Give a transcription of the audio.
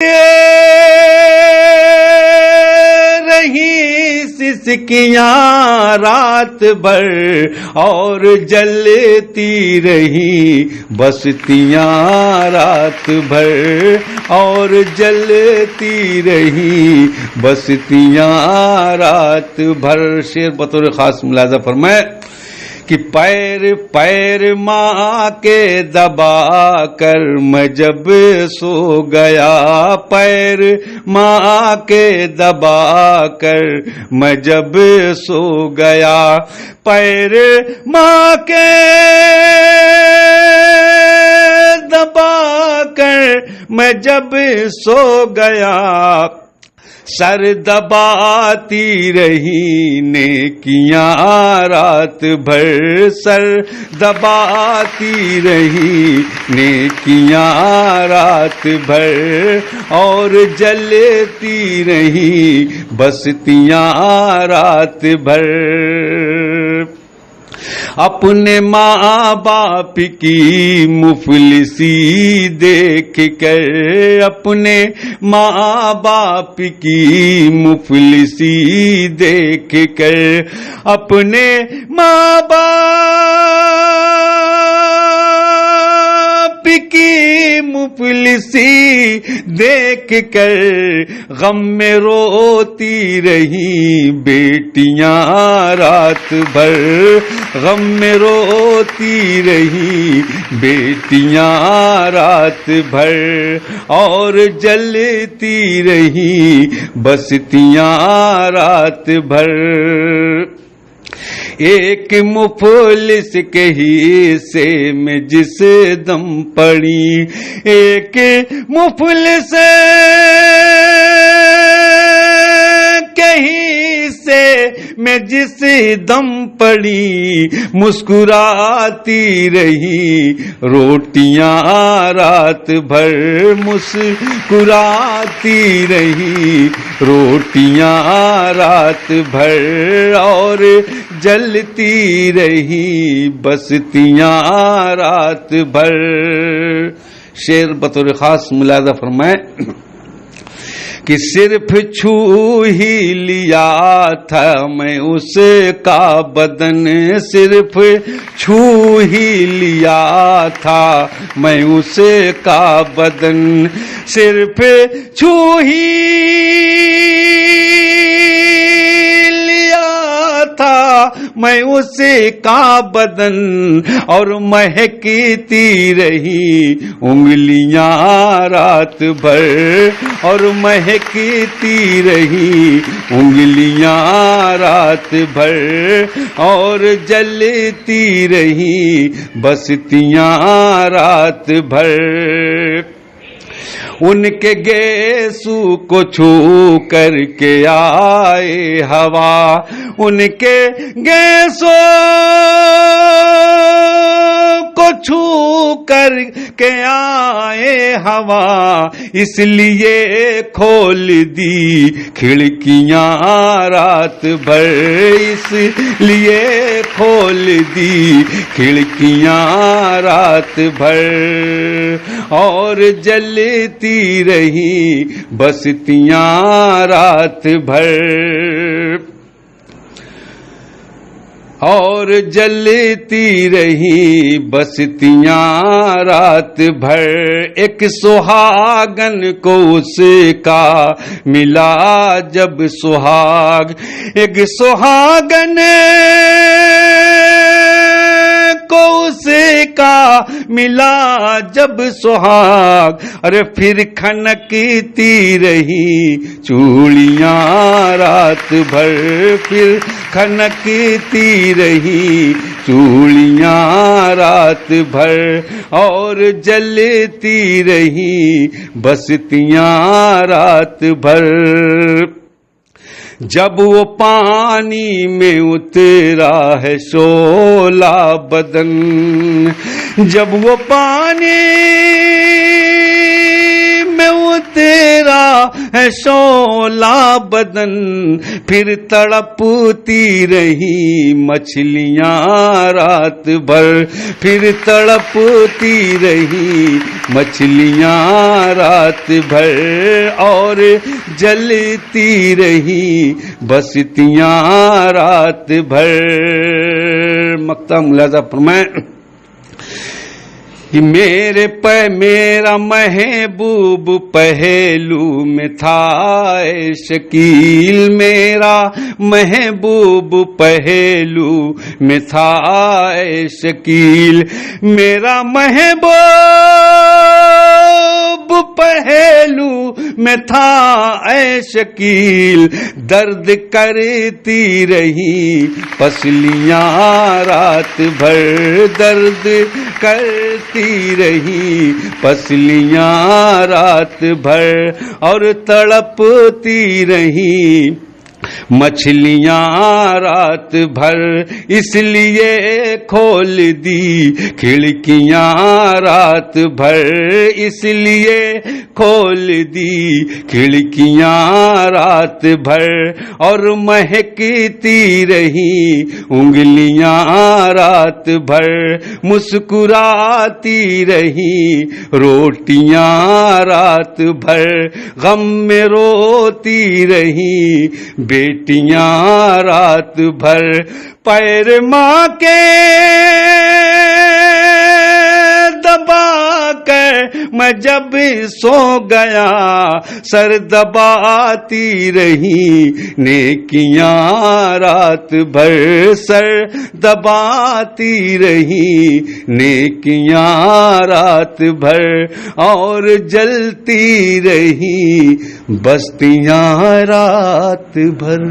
रही सिसकियां रात भर और जलती रही बस्तियां रात भर और जलती रही बस्तियां रात भर। शेर बतौर खास मुलाजा फरमाए कि पैर पैर माँ के दबा कर मैं जब सो गया, पैर माँ के दबा कर मैं जब सो गया, पैर माँ के दबा कर मैं जब सो गया, सर दबाती रही नेकियां रात भर, सर दबाती रही नेकियां रात भर और जलती रही बस्तियां रात भर। अपने माँ बाप की मुफलिसी देख कर, अपने माँ बाप की मुफलिसी देख कर, अपने माँ बाप की मुफलिसी देख कर गम में रोती रही बेटियां रात भर, गम में रोती रही बेटियां रात भर और जलती रही बस्तियां रात भर। एक मुफलिस के हिस्से में जिस दम पड़ी, एक मुफलिस के हिस्से में जिस दम पड़ी, मुस्कुराती रही रोटियां रात भर, मुस्कुराती रही रोटियां रात भर और जलती रही बस्तियां रात भर। शेर बतौर खास मुलाजा फरमाए कि सिर्फ छू ही लिया था मैं उसका बदन, सिर्फ छू ही लिया था मैं उसका बदन, सिर्फ छू ही था मैं उसका बदन और महकती रही उंगलियां रात भर और महकती रही उंगलियां रात भर और जलती रही बस्तियां रात भर। उनके गेसू को छू करके आए हवा, उनके गेसू को छू करके आए हवा, इसलिए खोल दी खिड़कियां रात भर, इसलिए खोल दी खिड़कियां रात भर और जलती रही बस्तियां रात भर और जलती रही बस्तियां रात भर। एक सुहागन को उसका मिला जब सुहाग, एक सुहागन को उसका मिला जब सुहाग, अरे फिर खनकती रही चूड़ियां रात भर, फिर खनकती रही चूड़ियां रात भर और जलती रही बस्तियां रात भर। जब वो पानी में उतरा है शोला बदन, जब वो पानी में उतरा मेरा है शोला बदन, फिर तड़पती रही मछलियां रात भर, फिर तड़पती रही मछलियां रात भर, और जलती रही बस्तियां रात भर। मक्ता मुलाजा फरमाए कि मेरा महबूब पहलू में था शकील, मेरा महबूब पहलू में था शकील, मेरा महबूब पहलू में था शकील, दर्द करती रही पसलियां रात भर, दर्द करती रही पसलियां रात भर, और तड़पती रही मछलियां रात भर, इसलिए खोल दी खिड़कियां रात भर, इसलिए खोल दी खिड़कियां रात भर, और महकती रही उंगलियां रात भर, मुस्कुराती रही रोटियां रात भर, गम में रोती रही बेटियां रात भर, पैर माँ के दबा कर मैं जब सो गया, सर दबाती रही नेकियां रात भर, सर दबाती रही नेकियां रात भर, और जलती रही बस्तियां रात भर।